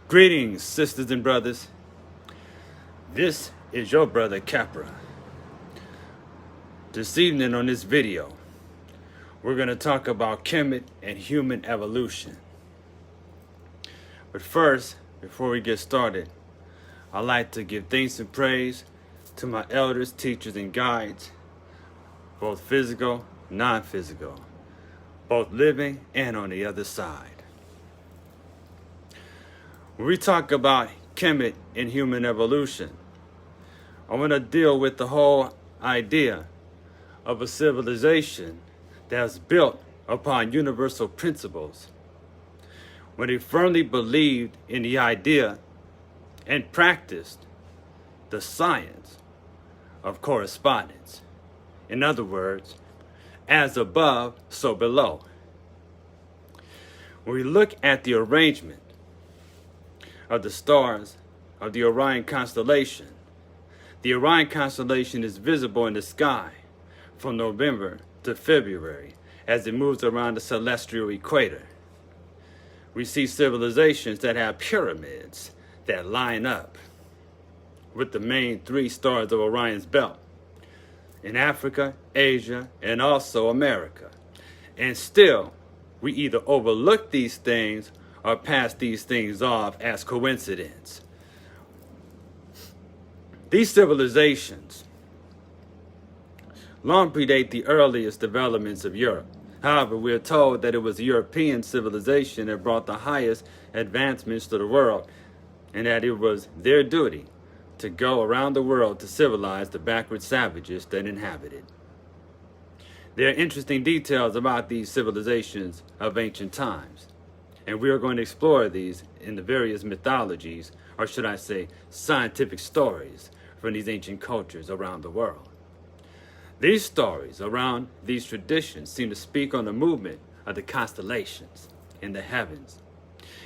Greetings, sisters and brothers. This is your brother Capra. This evening on this video, we're going to talk about Kemet and human evolution. But first, before we get started, I'd like to give thanks and praise to my elders, teachers, and guides, both physical, non-physical, both living and on the other side. When we talk about Kemet and human evolution, I want to deal with the whole idea of a civilization that's built upon universal principles. When they firmly believed in the idea and practiced the science of correspondence. In other words, as above, so below. When we look at the arrangement of the stars of the Orion constellation. The Orion constellation is visible in the sky from November to February as it moves around the celestial equator. We see civilizations that have pyramids that line up with the main three stars of Orion's belt in Africa, Asia, and also America. And still, we either overlook these things or pass these things off as coincidence. These civilizations long predate the earliest developments of Europe. However, we are told that it was European civilization that brought the highest advancements to the world, and that it was their duty to go around the world to civilize the backward savages that inhabited. There are interesting details about these civilizations of ancient times. And we are going to explore these in the various mythologies, or should I say, scientific stories from these ancient cultures around the world. These stories around these traditions seem to speak on the movement of the constellations in the heavens.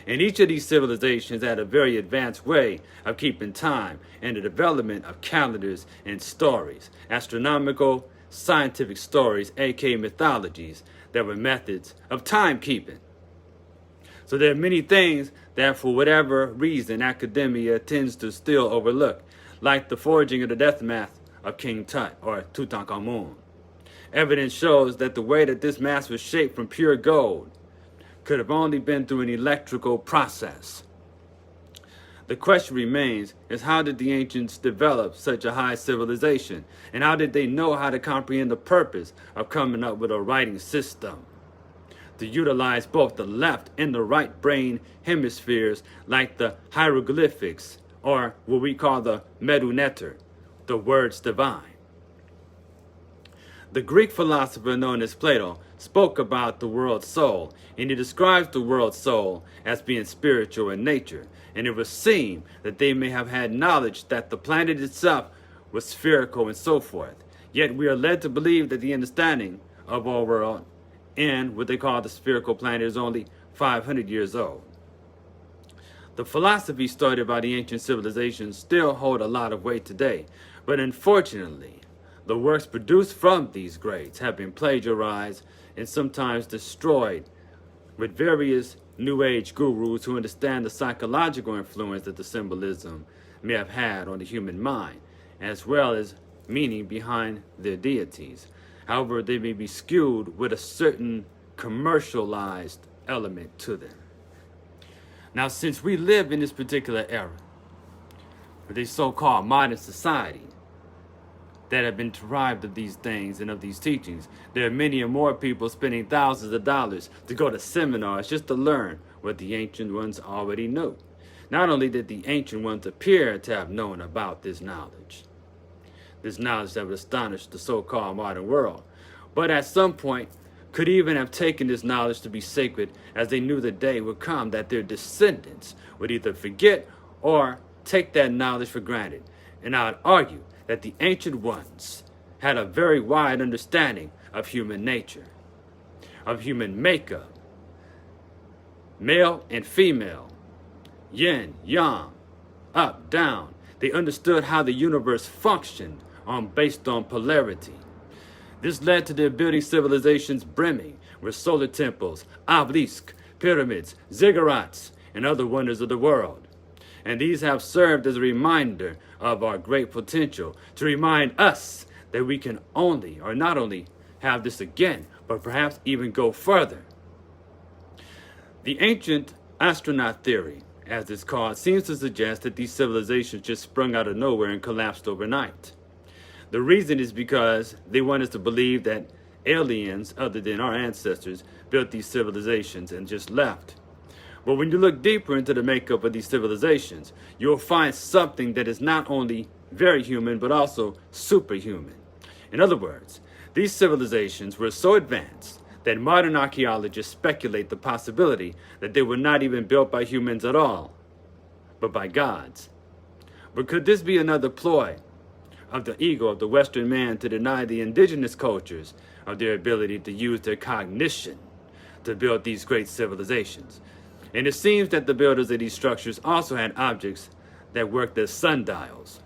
And each of these civilizations had a very advanced way of keeping time and the development of calendars and stories, astronomical, scientific stories, aka mythologies, that were methods of timekeeping. So there are many things that for whatever reason academia tends to still overlook, like the forging of the death mask of King Tut or Tutankhamun. Evidence shows that the way that this mask was shaped from pure gold could have only been through an electrical process. The question remains is how did the ancients develop such a high civilization, and how did they know how to comprehend the purpose of coming up with a writing system to utilize both the left and the right brain hemispheres, like the hieroglyphics, or what we call the meduneter, the words divine. The Greek philosopher known as Plato spoke about the world soul, and he describes the world soul as being spiritual in nature, and it would seem that they may have had knowledge that the planet itself was spherical and so forth. Yet we are led to believe that the understanding of our world and what they call the spherical planet is only 500 years old. The philosophy started by the ancient civilizations still hold a lot of weight today, but unfortunately, the works produced from these greats have been plagiarized and sometimes destroyed with various New Age gurus who understand the psychological influence that the symbolism may have had on the human mind, as well as meaning behind their deities. However, they may be skewed with a certain commercialized element to them. Now, since we live in this particular era, with a so-called modern society that have been derived of these things and of these teachings, there are many and more people spending thousands of dollars to go to seminars just to learn what the ancient ones already knew. Not only did the ancient ones appear to have known about this knowledge that would astonish the so-called modern world, but at some point could even have taken this knowledge to be sacred, as they knew the day would come that their descendants would either forget or take that knowledge for granted. And I would argue that the ancient ones had a very wide understanding of human nature, of human makeup, male and female, yin, yang, up, down. They understood how the universe functioned based on polarity. This led to their building civilizations brimming with solar temples, obelisks, pyramids, ziggurats, and other wonders of the world. And these have served as a reminder of our great potential, to remind us that we can only, or not only, have this again, but perhaps even go further. The ancient astronaut theory, as it's called, seems to suggest that these civilizations just sprung out of nowhere and collapsed overnight. The reason is because they want us to believe that aliens, other than our ancestors, built these civilizations and just left. But when you look deeper into the makeup of these civilizations, you'll find something that is not only very human, but also superhuman. In other words, these civilizations were so advanced that modern archaeologists speculate the possibility that they were not even built by humans at all, but by gods. But could this be another ploy of the ego of the Western man to deny the indigenous cultures of their ability to use their cognition to build these great civilizations? And it seems that the builders of these structures also had objects that worked as sundials.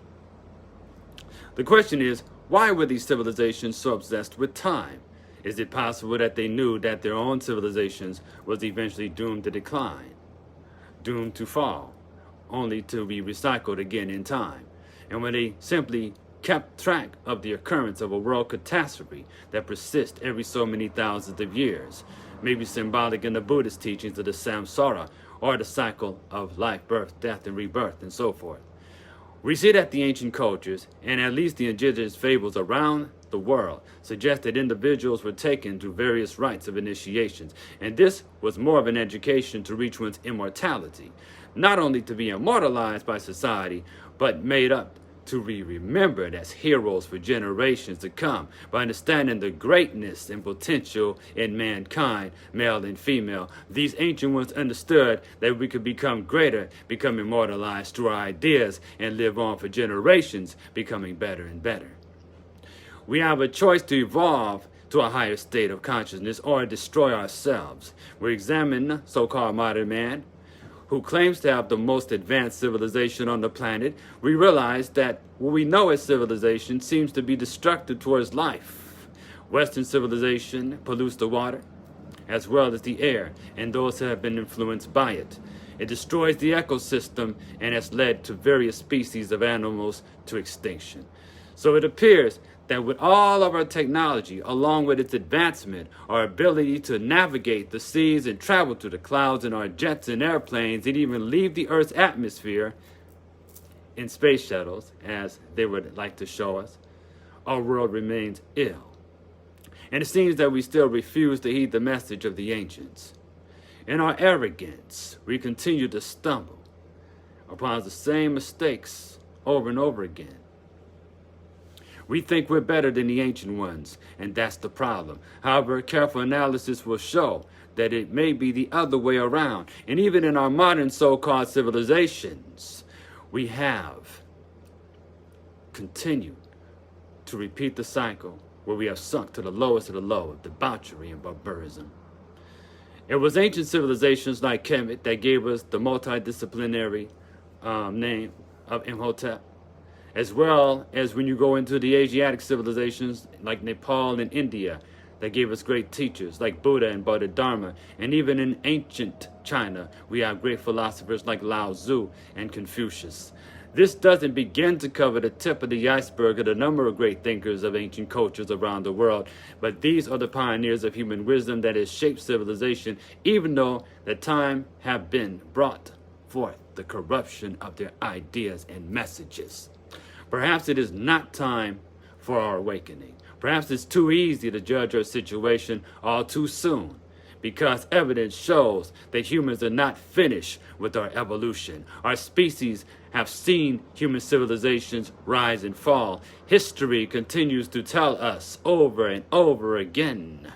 The question is, why were these civilizations so obsessed with time? Is it possible that they knew that their own civilizations was eventually doomed to decline, doomed to fall, only to be recycled again in time? And when they simply kept track of the occurrence of a world catastrophe that persists every so many thousands of years, maybe symbolic in the Buddhist teachings of the samsara, or the cycle of life, birth, death, and rebirth, and so forth. We see that the ancient cultures, and at least the indigenous fables around the world, suggest that individuals were taken through various rites of initiations, and this was more of an education to reach one's immortality, not only to be immortalized by society, but made up to be remembered as heroes for generations to come, by understanding the greatness and potential in mankind, male and female. These ancient ones understood that we could become greater, become immortalized through our ideas, and live on for generations, becoming better and better. We have a choice to evolve to a higher state of consciousness or destroy ourselves. We examine so-called modern man, who claims to have the most advanced civilization on the planet. We realize that what we know as civilization seems to be destructive towards life. Western civilization pollutes the water, as well as the air, and those who have been influenced by it. It destroys the ecosystem and has led to various species of animals to extinction. So it appears that with all of our technology, along with its advancement, our ability to navigate the seas and travel through the clouds in our jets and airplanes, and even leave the Earth's atmosphere in space shuttles, as they would like to show us, our world remains ill. And it seems that we still refuse to heed the message of the ancients. In our arrogance, we continue to stumble upon the same mistakes over and over again. We think we're better than the ancient ones, and that's the problem. However, careful analysis will show that it may be the other way around. And even in our modern so-called civilizations, we have continued to repeat the cycle where we have sunk to the lowest of the low of debauchery and barbarism. It was ancient civilizations like Kemet that gave us the multidisciplinary name of Imhotep, as well as when you go into the Asiatic civilizations like Nepal and India, that gave us great teachers like Buddha and Bodhidharma. And even in ancient China, we have great philosophers like Lao Tzu and Confucius. This doesn't begin to cover the tip of the iceberg of the number of great thinkers of ancient cultures around the world, but these are the pioneers of human wisdom that has shaped civilization, even though the time have been brought forth the corruption of their ideas and messages. Perhaps it is not time for our awakening. Perhaps it's too easy to judge our situation all too soon, because evidence shows that humans are not finished with our evolution. Our species have seen human civilizations rise and fall. History continues to tell us over and over again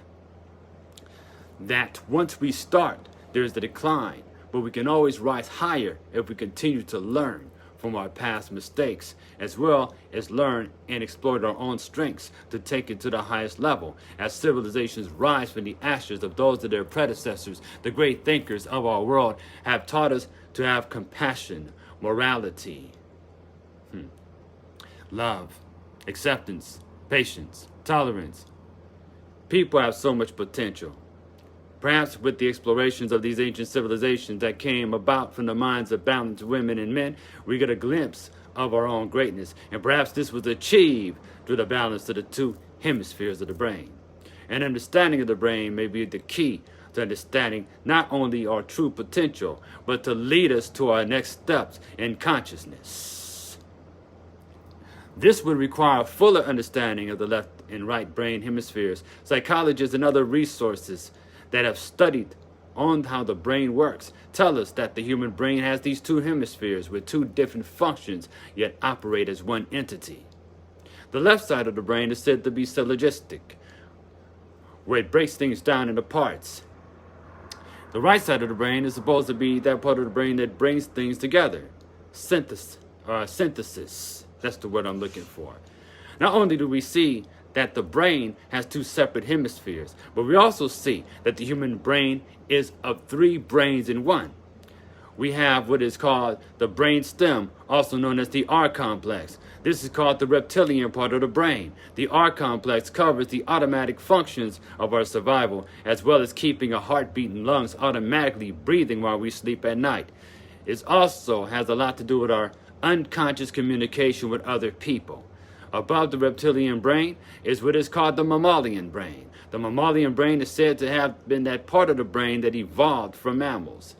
that once we start, there's the decline, but we can always rise higher if we continue to learn from our past mistakes, as well as learn and exploit our own strengths to take it to the highest level. As civilizations rise from the ashes of those of their predecessors, the great thinkers of our world have taught us to have compassion, morality, love, acceptance, patience, tolerance. People have so much potential, Perhaps with the explorations of these ancient civilizations that came about from the minds of balanced women and men, we get a glimpse of our own greatness. And perhaps this was achieved through the balance of the two hemispheres of the brain. An understanding of the brain may be the key to understanding not only our true potential, but to lead us to our next steps in consciousness. This would require a fuller understanding of the left and right brain hemispheres. Psychologists and other resources that have studied on how the brain works tell us that the human brain has these two hemispheres with two different functions, yet operate as one entity. The left side of the brain is said to be syllogistic, where it breaks things down into parts. The right side of the brain is supposed to be that part of the brain that brings things together. Synthesis. That's the word I'm looking for. Not only do we see that the brain has two separate hemispheres, but we also see that the human brain is of three brains in one. We have what is called the brain stem, also known as the R complex. This is called the reptilian part of the brain. The R complex covers the automatic functions of our survival, as well as keeping a heartbeat and lungs automatically breathing while we sleep at night. It also has a lot to do with our unconscious communication with other people. Above the reptilian brain is what is called the mammalian brain. The mammalian brain is said to have been that part of the brain that evolved from mammals.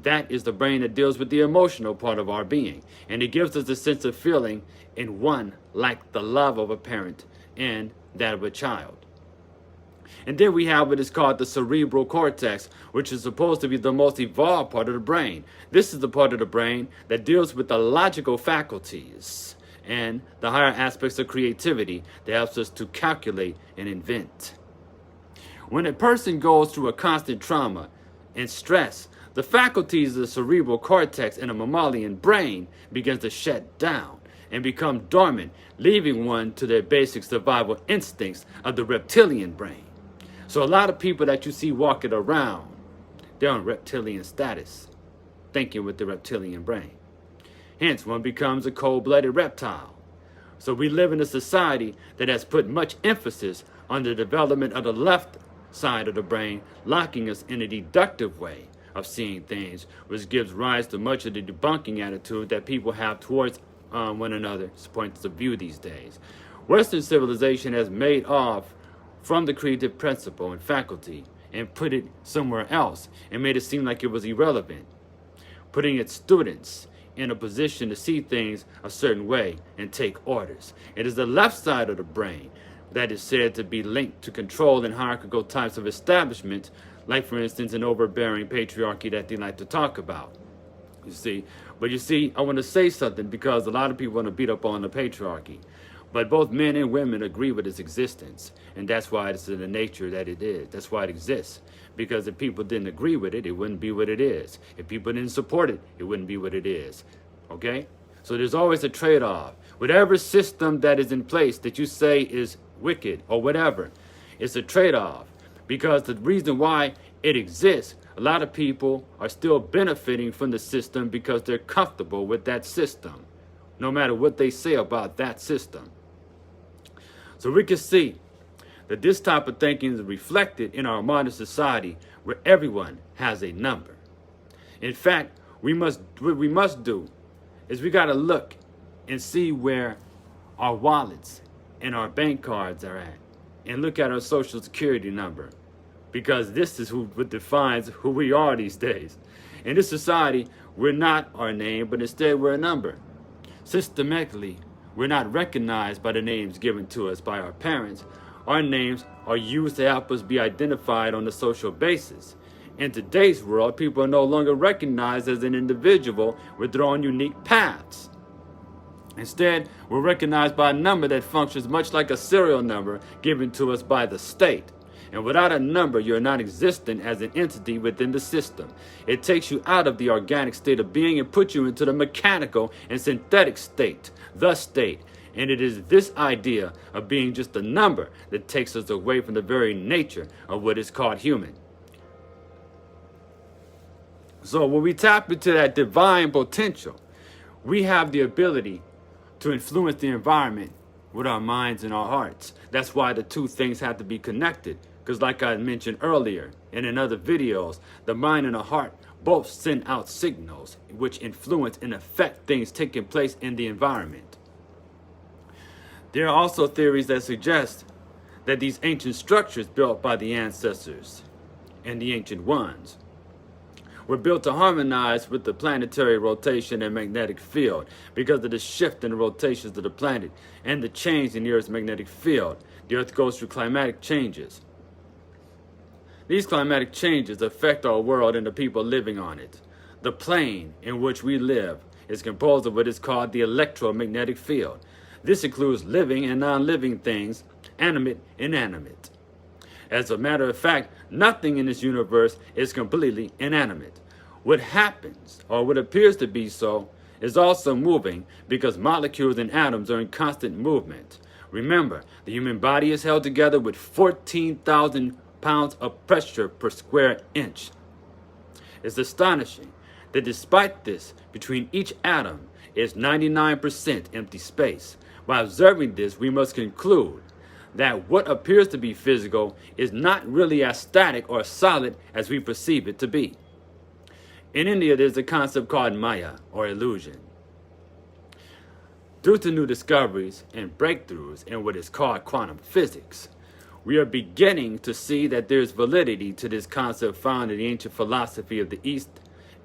That is the brain that deals with the emotional part of our being, and it gives us a sense of feeling in one like the love of a parent and that of a child. And then we have what is called the cerebral cortex, which is supposed to be the most evolved part of the brain. This is the part of the brain that deals with the logical faculties and the higher aspects of creativity that helps us to calculate and invent. When a person goes through a constant trauma and stress, the faculties of the cerebral cortex in a mammalian brain begins to shut down and become dormant, leaving one to their basic survival instincts of the reptilian brain. So a lot of people that you see walking around, they're on reptilian status, thinking with the reptilian brain. Hence, one becomes a cold-blooded reptile. So we live in a society that has put much emphasis on the development of the left side of the brain, locking us in a deductive way of seeing things, which gives rise to much of the debunking attitude that people have towards one another's points of view these days. Western civilization has made off from the creative principle and faculty and put it somewhere else and made it seem like it was irrelevant, putting its students in a position to see things a certain way and take orders. It is the left side of the brain that is said to be linked to control and hierarchical types of establishments, like for instance an overbearing patriarchy that they like to talk about. You see, I want to say something because a lot of people want to beat up on the patriarchy. But both men and women agree with its existence, and that's why it's in the nature that it is. That's why it exists. Because if people didn't agree with it, it wouldn't be what it is. If people didn't support it, it wouldn't be what it is. Okay? So there's always a trade-off. Whatever system that is in place that you say is wicked or whatever, it's a trade-off. Because the reason why it exists, a lot of people are still benefiting from the system because they're comfortable with that system, no matter what they say about that system. So we can see that this type of thinking is reflected in our modern society where everyone has a number. In fact, what we must do is we got to look and see where our wallets and our bank cards are at and look at our social security number, because this is what defines who we are these days. In this society, we're not our name, but instead we're a number. Systematically, we're not recognized by the names given to us by our parents. Our names are used to help us be identified on a social basis. In today's world, people are no longer recognized as an individual with their own unique paths. Instead, we're recognized by a number that functions much like a serial number given to us by the state. And without a number, you're not existent as an entity within the system. It takes you out of the organic state of being and puts you into the mechanical and synthetic state, the state. And it is this idea of being just a number that takes us away from the very nature of what is called human. So when we tap into that divine potential, we have the ability to influence the environment with our minds and our hearts. That's why the two things have to be connected. Because like I mentioned earlier and in other videos, the mind and the heart both send out signals which influence and affect things taking place in the environment. There are also theories that suggest that these ancient structures built by the ancestors and the ancient ones were built to harmonize with the planetary rotation and magnetic field. Because of the shift in the rotations of the planet and the change in the Earth's magnetic field, the Earth goes through climatic changes. These climatic changes affect our world and the people living on it. The plane in which we live is composed of what is called the electromagnetic field. This includes living and non-living things, animate and inanimate. As a matter of fact, nothing in this universe is completely inanimate. What happens, or what appears to be so, is also moving because molecules and atoms are in constant movement. Remember, the human body is held together with 14,000 pounds of pressure per square inch. It's astonishing that despite this, between each atom is 99% empty space. By observing this, we must conclude that what appears to be physical is not really as static or solid as we perceive it to be. In India, there's a concept called Maya, or illusion. Due to new discoveries and breakthroughs in what is called quantum physics, we are beginning to see that there is validity to this concept found in the ancient philosophy of the East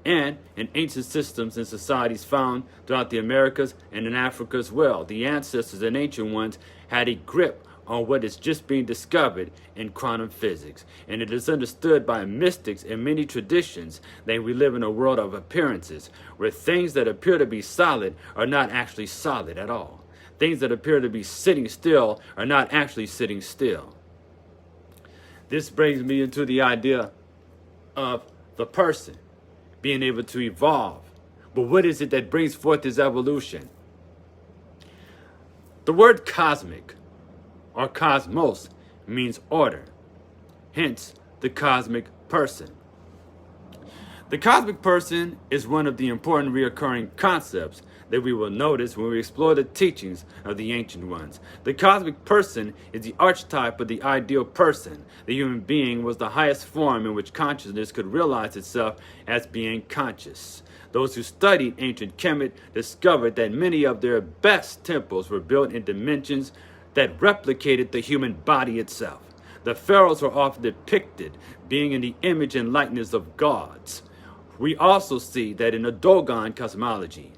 and in ancient systems and societies found throughout the Americas and in Africa as well. The ancestors and ancient ones had a grip on what is just being discovered in quantum physics. And it is understood by mystics in many traditions that we live in a world of appearances, where things that appear to be solid are not actually solid at all. Things that appear to be sitting still are not actually sitting still. This brings me into the idea of the person being able to evolve. But what is it that brings forth this evolution? The word cosmic or cosmos means order, hence the cosmic person. The cosmic person is one of the important recurring concepts that we will notice when we explore the teachings of the ancient ones. The cosmic person is the archetype of the ideal person. The human being was the highest form in which consciousness could realize itself as being conscious. Those who studied ancient Kemet discovered that many of their best temples were built in dimensions that replicated the human body itself. The pharaohs were often depicted being in the image and likeness of gods. We also see that in the Dogon cosmology,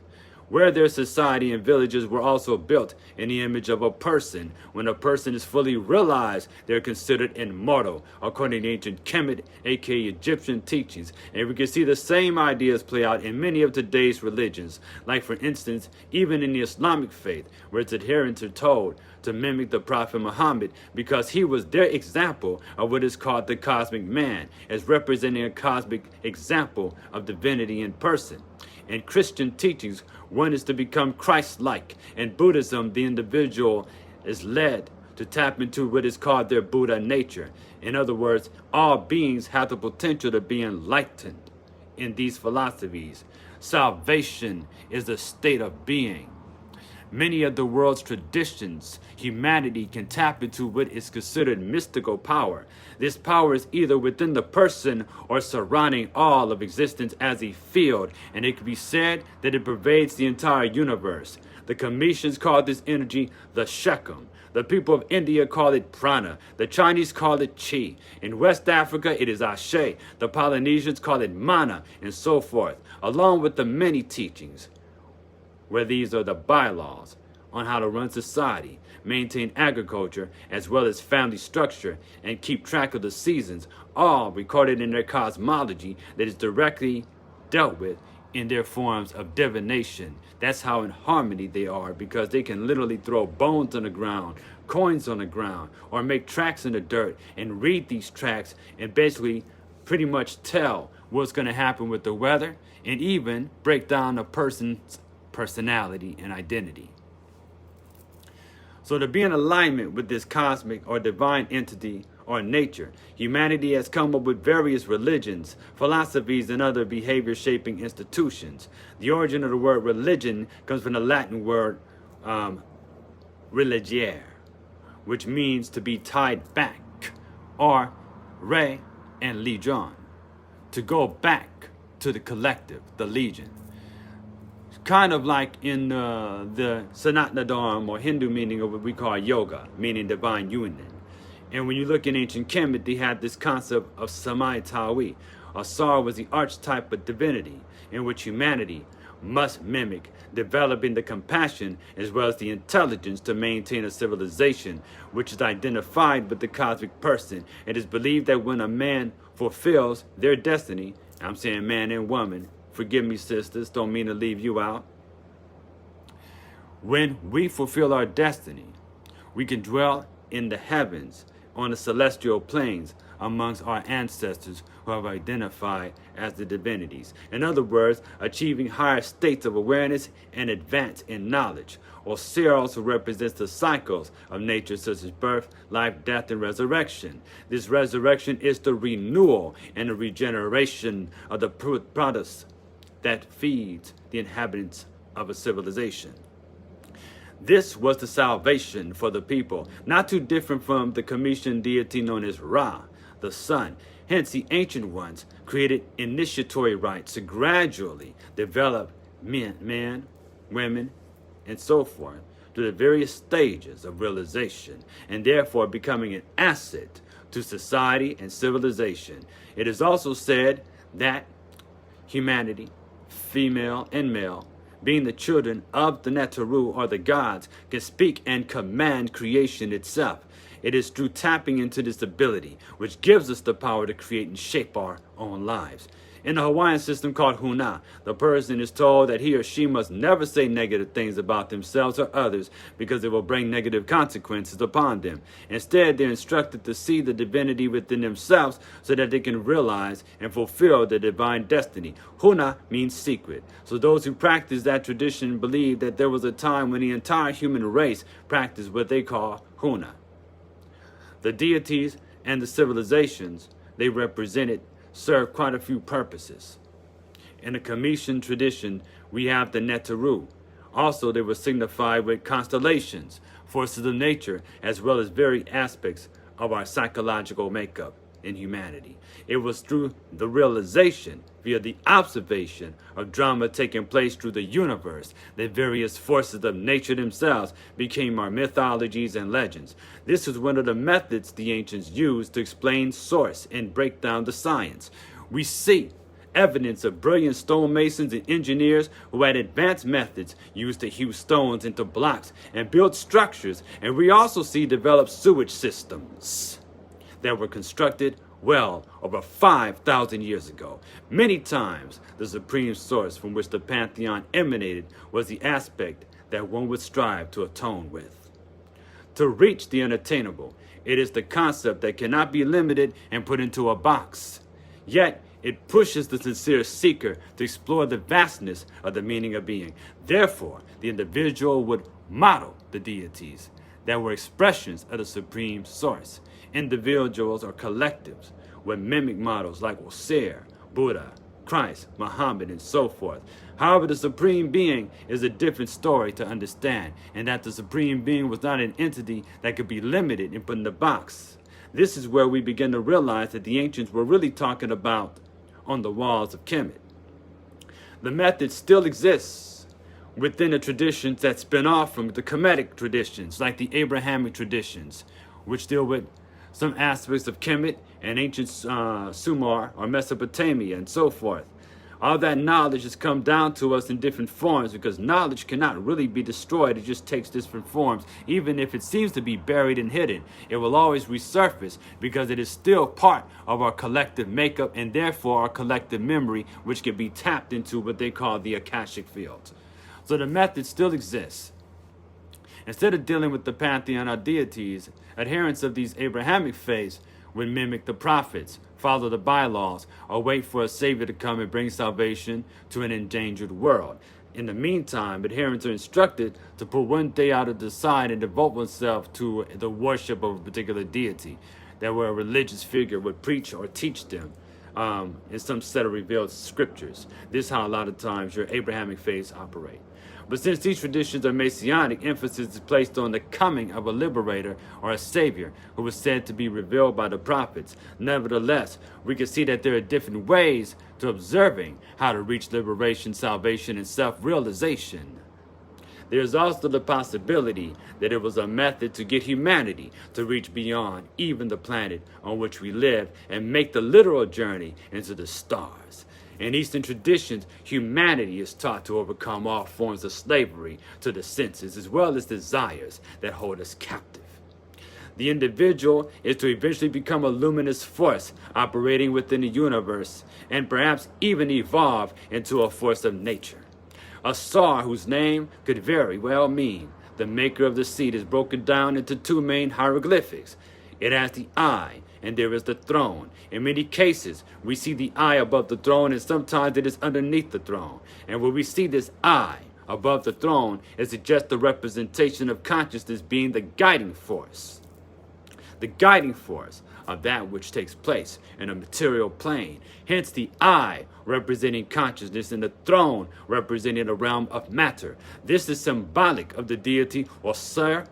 where their society and villages were also built in the image of a person. When a person is fully realized, they're considered immortal, according to ancient Kemet, aka Egyptian teachings. And we can see the same ideas play out in many of today's religions. Like for instance, even in the Islamic faith, where its adherents are told to mimic the Prophet Muhammad because he was their example of what is called the cosmic man, as representing a cosmic example of divinity in person. In Christian teachings, one is to become Christ-like. In Buddhism, the individual is led to tap into what is called their Buddha nature. In other words, all beings have the potential to be enlightened. In these philosophies, salvation is a state of being. Many of the world's traditions, humanity can tap into what is considered mystical power. This power is either within the person or surrounding all of existence as a field, and it can be said that it pervades the entire universe. The Cometians call this energy the Shekhem. The people of India call it prana. The Chinese call it chi. In West Africa, it is ashe. The Polynesians call it mana, and so forth, along with the many teachings, where these are the bylaws on how to run society, maintain agriculture, as well as family structure, and keep track of the seasons, all recorded in their cosmology that is directly dealt with in their forms of divination. That's how in harmony they are, because they can literally throw bones on the ground, coins on the ground, or make tracks in the dirt and read these tracks and basically pretty much tell what's going to happen with the weather and even break down a person's personality and identity. So to be in alignment with this cosmic or divine entity or nature, humanity has come up with various religions, philosophies, and other behavior shaping institutions. The origin of the word religion comes from the Latin word religere, which means to be tied back or Re, and Legion, to go back to the collective, the Legion. Kind of like in the Sanatana Dharma or Hindu meaning of what we call yoga, meaning divine union. And when you look in ancient Kemet, they had this concept of Samai Tawi. Asar was the archetype of divinity in which humanity must mimic, developing the compassion as well as the intelligence to maintain a civilization which is identified with the cosmic person. It is believed that when a man fulfills their destiny, I'm saying man and woman, forgive me sisters, don't mean to leave you out. When we fulfill our destiny, we can dwell in the heavens, on the celestial planes, amongst our ancestors who have identified as the divinities. In other words, achieving higher states of awareness and advance in knowledge. Osir also represents the cycles of nature such as birth, life, death, and resurrection. This resurrection is the renewal and the regeneration of the products that feeds the inhabitants of a civilization. This was the salvation for the people, not too different from the Commission deity known as Ra, the sun. Hence, the ancient ones created initiatory rites to gradually develop men, women, and so forth to the various stages of realization, and therefore becoming an asset to society and civilization. It is also said that humanity, female and male, being the children of the Netaru or the gods, can speak and command creation itself. It is through tapping into this ability which gives us the power to create and shape our own lives. In the Hawaiian system called Huna, the person is told that he or she must never say negative things about themselves or others because it will bring negative consequences upon them. Instead, they're instructed to see the divinity within themselves so that they can realize and fulfill their divine destiny. Huna means secret. So those who practice that tradition believe that there was a time when the entire human race practiced what they call Huna. The deities and the civilizations they represented serve quite a few purposes. In the Commission tradition, we have the Netaru. Also, they were signified with constellations, forces of nature, as well as varied aspects of our psychological makeup in humanity. It was through the realization, via the observation of drama taking place through the universe, that various forces of nature themselves became our mythologies and legends. This is one of the methods the ancients used to explain source and break down the science. We see evidence of brilliant stonemasons and engineers who had advanced methods used to hew stones into blocks and build structures, and we also see developed sewage systems that were constructed well over 5,000 years ago. Many times, the supreme source from which the pantheon emanated was the aspect that one would strive to atone with. To reach the unattainable, it is the concept that cannot be limited and put into a box. Yet, it pushes the sincere seeker to explore the vastness of the meaning of being. Therefore, the individual would model the deities that were expressions of the supreme source. Individuals or collectives would mimic models like Osir, Buddha, Christ, Muhammad, and so forth. However, the Supreme Being is a different story to understand, and that the Supreme Being was not an entity that could be limited and put in the box. This is where we begin to realize that the ancients were really talking about on the walls of Kemet. The method still exists within the traditions that spin off from the Kemetic traditions, like the Abrahamic traditions, which deal with some aspects of Kemet and ancient Sumer or Mesopotamia and so forth. All that knowledge has come down to us in different forms because knowledge cannot really be destroyed. It just takes different forms. Even if it seems to be buried and hidden, it will always resurface because it is still part of our collective makeup and therefore our collective memory, which can be tapped into what they call the Akashic field. So the method still exists. Instead of dealing with the pantheon or deities, adherents of these Abrahamic faiths would mimic the prophets, follow the bylaws, or wait for a savior to come and bring salvation to an endangered world. In the meantime, adherents are instructed to put one day out of the side and devote oneself to the worship of a particular deity that where a religious figure would preach or teach them in some set of revealed scriptures. This is how a lot of times your Abrahamic faiths operate. But since these traditions are Messianic, emphasis is placed on the coming of a liberator or a savior who was said to be revealed by the prophets. Nevertheless, we can see that there are different ways to observing how to reach liberation, salvation, and self-realization. There is also the possibility that it was a method to get humanity to reach beyond even the planet on which we live and make the literal journey into the stars. In Eastern traditions, humanity is taught to overcome all forms of slavery to the senses as well as desires that hold us captive. The individual is to eventually become a luminous force operating within the universe and perhaps even evolve into a force of nature. A star whose name could very well mean the maker of the seed is broken down into two main hieroglyphics. It has the eye, and there is the throne. In many cases, we see the eye above the throne, and sometimes it is underneath the throne. And when we see this eye above the throne, it suggests the representation of consciousness being the guiding force. The guiding force of that which takes place in a material plane. Hence the eye representing consciousness and the throne representing the realm of matter. This is symbolic of the deity Osir,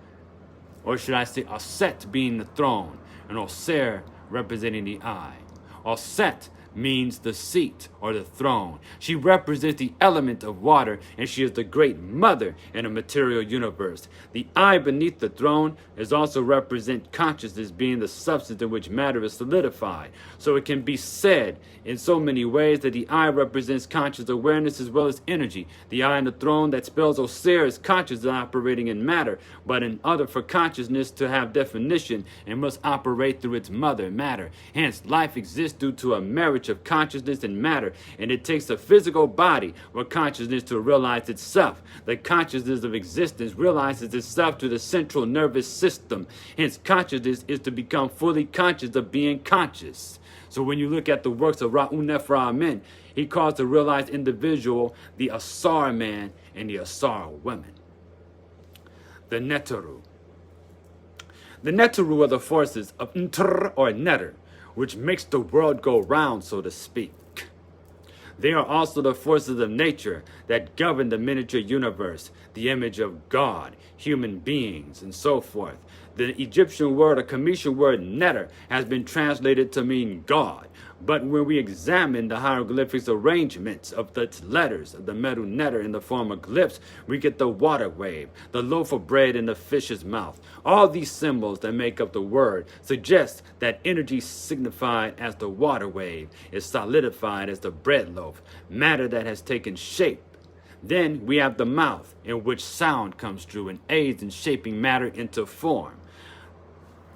or should I say Aset being the throne, and Osir representing the eye. Aset means the seat or the throne. She represents the element of water, and she is the great mother in a material universe. The eye beneath the throne is also represent consciousness being the substance in which matter is solidified. So it can be said in so many ways that the eye represents conscious awareness as well as energy. The eye on the throne that spells Osir is conscious operating in matter, but in order for consciousness to have definition, it must operate through its mother, matter. Hence, life exists due to a marriage of consciousness and matter, and it takes a physical body for consciousness to realize itself. The consciousness of existence realizes itself to the central nervous system. Hence, consciousness is to become fully conscious of being conscious. So when you look at the works of Ra-un-Neph-Ra-Men, he calls the realized individual the Asar man and the Asar woman. The Neteru. The Neteru are the forces of Ntr or Neter, which makes the world go round, so to speak. They are also the forces of nature that govern the miniature universe, the image of God, human beings, and so forth. The Egyptian word or Comitian word neter has been translated to mean God. But when we examine the hieroglyphics arrangements of the letters of the Medu Neter in the form of glyphs, we get the water wave, the loaf of bread in the fish's mouth. All these symbols that make up the word suggest that energy signified as the water wave is solidified as the bread loaf, matter that has taken shape. Then we have the mouth, in which sound comes through and aids in shaping matter into form.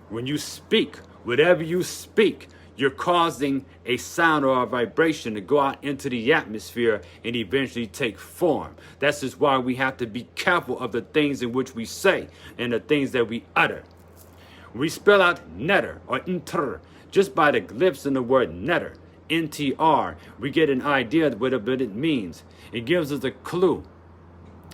When you speak, whatever you speak, you're causing a sound or a vibration to go out into the atmosphere and eventually take form. That's just why we have to be careful of the things in which we say and the things that we utter. We spell out neter or ntr just by the glyphs in the word neter, NTR. We get an idea of what it means. It gives us a clue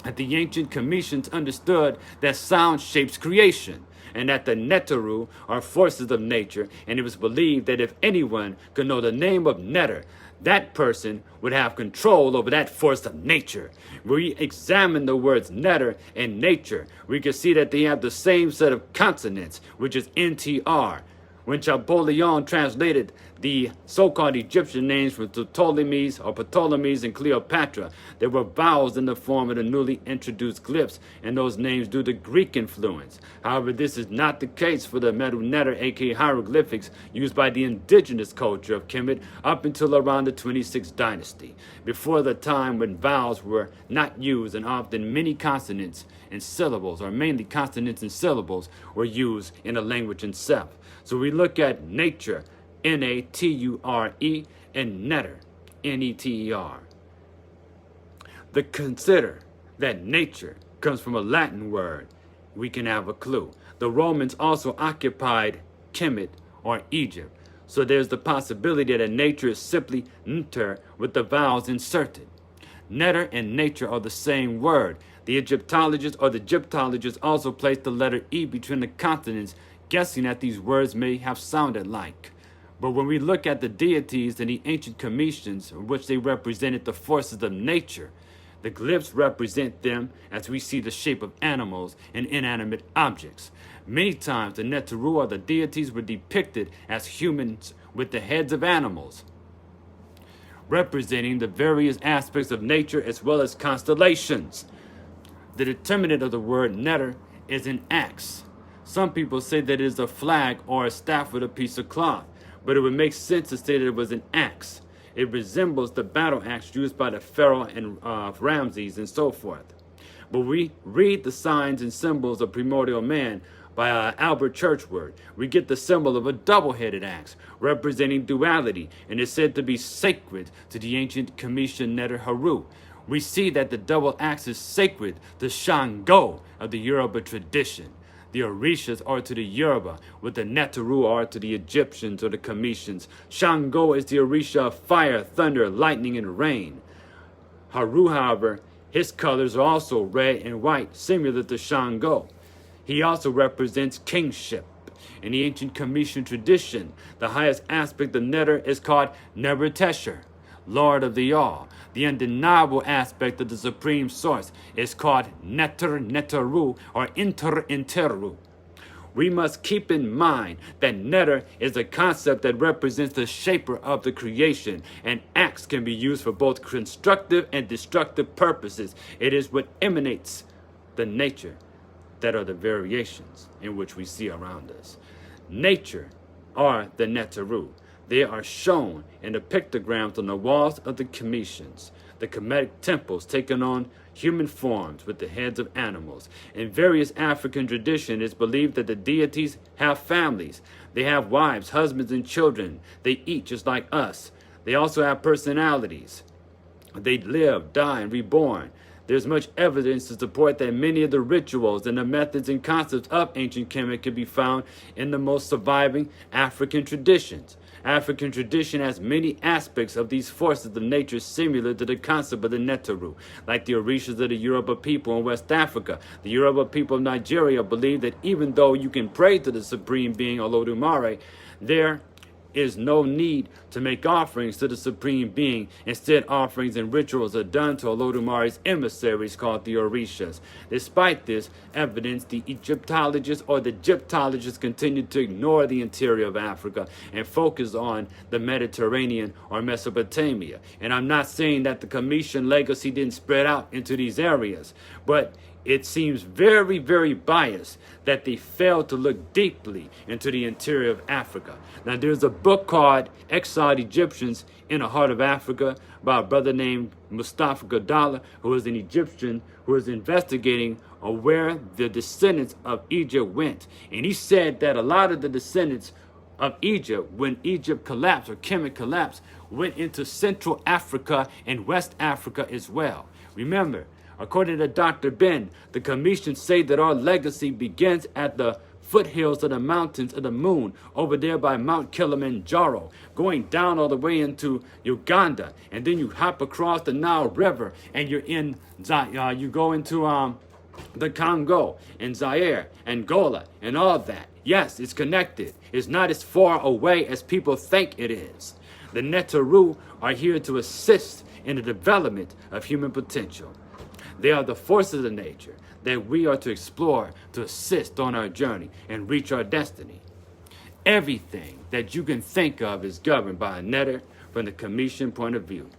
that the ancient Cometians understood that sound shapes creation, and that the Neteru are forces of nature, and it was believed that if anyone could know the name of Neter, that person would have control over that force of nature. When we examine the words Neter and nature, we can see that they have the same set of consonants, which is NTR. When Champollion translated the so-called Egyptian names from Ptolemies and Cleopatra, there were vowels in the form of the newly introduced glyphs, and those names due to Greek influence. However, this is not the case for the Medu Neter, aka hieroglyphics, used by the indigenous culture of Kemet up until around the 26th dynasty, before the time when vowels were not used and often many consonants and syllables, or mainly consonants and syllables, were used in the language itself. So we look at nature, N-A-T-U-R-E, and neter, N-E-T-E-R. The consider that nature comes from a Latin word. We can have a clue. The Romans also occupied Kemet or Egypt. So there's the possibility that nature is simply nter with the vowels inserted. Neter and nature are the same word. The Egyptologists also placed the letter E between the consonants, guessing that these words may have sounded like. But when we look at the deities in the ancient Cometians, in which they represented the forces of nature, the glyphs represent them as we see the shape of animals and inanimate objects. Many times the Neteru or the deities were depicted as humans with the heads of animals, representing the various aspects of nature as well as constellations. The determinant of the word netter is an axe. Some people say that it is a flag or a staff with a piece of cloth, but it would make sense to say that it was an axe. It resembles the battle axe used by the pharaoh and Ramses and so forth. But we read the signs and symbols of primordial man by Albert Churchward. We get the symbol of a double-headed axe representing duality and is said to be sacred to the ancient Cometian Neter Haru. We see that the double axe is sacred to Shango of the Yoruba tradition. The Orishas are to the Yoruba, what the Neteru are to the Egyptians or the Cometians. Shango is the Orisha of fire, thunder, lightning, and rain. Haru, however, his colors are also red and white, similar to Shango. He also represents kingship. In the ancient Cometian tradition, the highest aspect of Neter is called Nebuchadnezzar, Lord of the All. The undeniable aspect of the supreme source is called Neter Neteru or Interu. We must keep in mind that Neter is a concept that represents the shaper of the creation, and axe can be used for both constructive and destructive purposes. It is what emanates the nature that are the variations in which we see around us. Nature are the Neteru. They are shown in the pictograms on the walls of the Cometians. The Kemetic temples taking on human forms with the heads of animals. In various African traditions, it is believed that the deities have families. They have wives, husbands, and children. They eat just like us. They also have personalities. They live, die, and reborn. There's much evidence to support that many of the rituals and the methods and concepts of ancient Kemet can be found in the most surviving African traditions. African tradition has many aspects of these forces of nature similar to the concept of the Neteru, like the Orishas of the Yoruba people in West Africa. The Yoruba people of Nigeria believe that even though you can pray to the Supreme Being, Olodumare, there is no need to make offerings to the Supreme Being. Instead, offerings and rituals are done to Olodumare's emissaries called the Orishas. Despite this evidence, the Egyptologists or the Egyptologists continue to ignore the interior of Africa and focus on the Mediterranean or Mesopotamia. And I'm not saying that the Cometian legacy didn't spread out into these areas, but it seems very, very biased that they failed to look deeply into the interior of Africa. Now, there's a book called Exiled Egyptians in the Heart of Africa by a brother named Mustafa Gadala, who is an Egyptian who is investigating where the descendants of Egypt went. And he said that a lot of the descendants of Egypt, when Egypt collapsed or Kemet collapsed, went into Central Africa and West Africa as well. Remember, according to Dr. Ben, the Cometians say that our legacy begins at the foothills of the mountains of the moon over there by Mount Kilimanjaro, going down all the way into Uganda, and then you hop across the Nile River and you're in you go into the Congo and Zaire, Angola, and all that. Yes, it's connected. It's not as far away as people think it is. The Neteru are here to assist in the development of human potential. They are the forces of nature that we are to explore to assist on our journey and reach our destiny. Everything that you can think of is governed by a Neter from the Cometian point of view.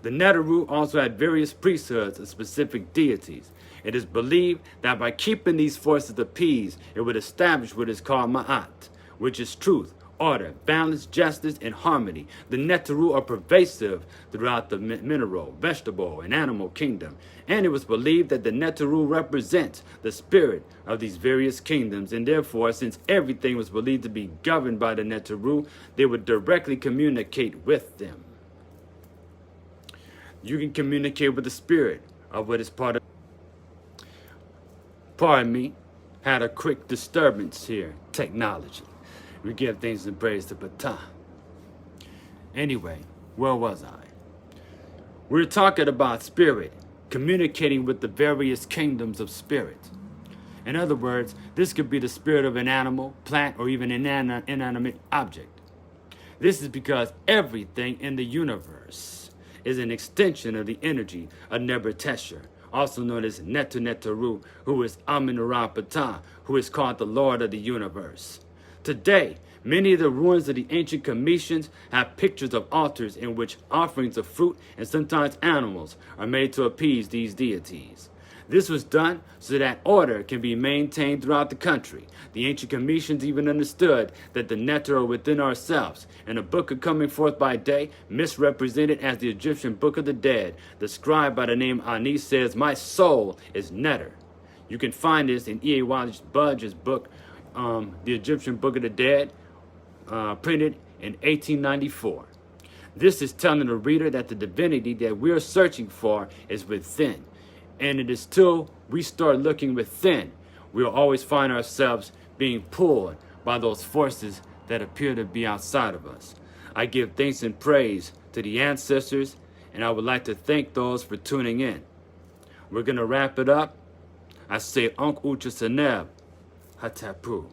The Neteru also had various priesthoods of specific deities. It is believed that by keeping these forces appeased, it would establish what is called Ma'at, which is truth, order, balance, justice, and harmony. The Neteru are pervasive throughout the mineral, vegetable, and animal kingdom. And it was believed that the Neteru represents the spirit of these various kingdoms. And therefore, since everything was believed to be governed by the Neteru, they would directly communicate with them. You can communicate with the spirit of what is part of... Pardon me, had a quick disturbance here. Technology. We give things in praise to Ptah. Anyway, where was I? We're talking about spirit, communicating with the various kingdoms of spirit. In other words, this could be the spirit of an animal, plant, or even an inanimate object. This is because everything in the universe is an extension of the energy of Nebuchadnezzar, also known as Netu, who is Amun-Ra Ptah, who is called the Lord of the universe. Today, many of the ruins of the ancient Kemetians have pictures of altars in which offerings of fruit and sometimes animals are made to appease these deities. This was done so that order can be maintained throughout the country. The ancient Kemetians even understood that the Neter are within ourselves. In the book of Coming Forth by Day, misrepresented as the Egyptian Book of the Dead, the scribe by the name Ani says, "My soul is Neter." You can find this in E.A. Wallace Budge's book, The Egyptian Book of the Dead, printed in 1894. This is telling the reader that the divinity that we're searching for is within. And it is till we start looking within, we'll always find ourselves being pulled by those forces that appear to be outside of us. I give thanks and praise to the ancestors, and I would like to thank those for tuning in. We're going to wrap it up. I say, Unc Ucha Seneb, Hatapu.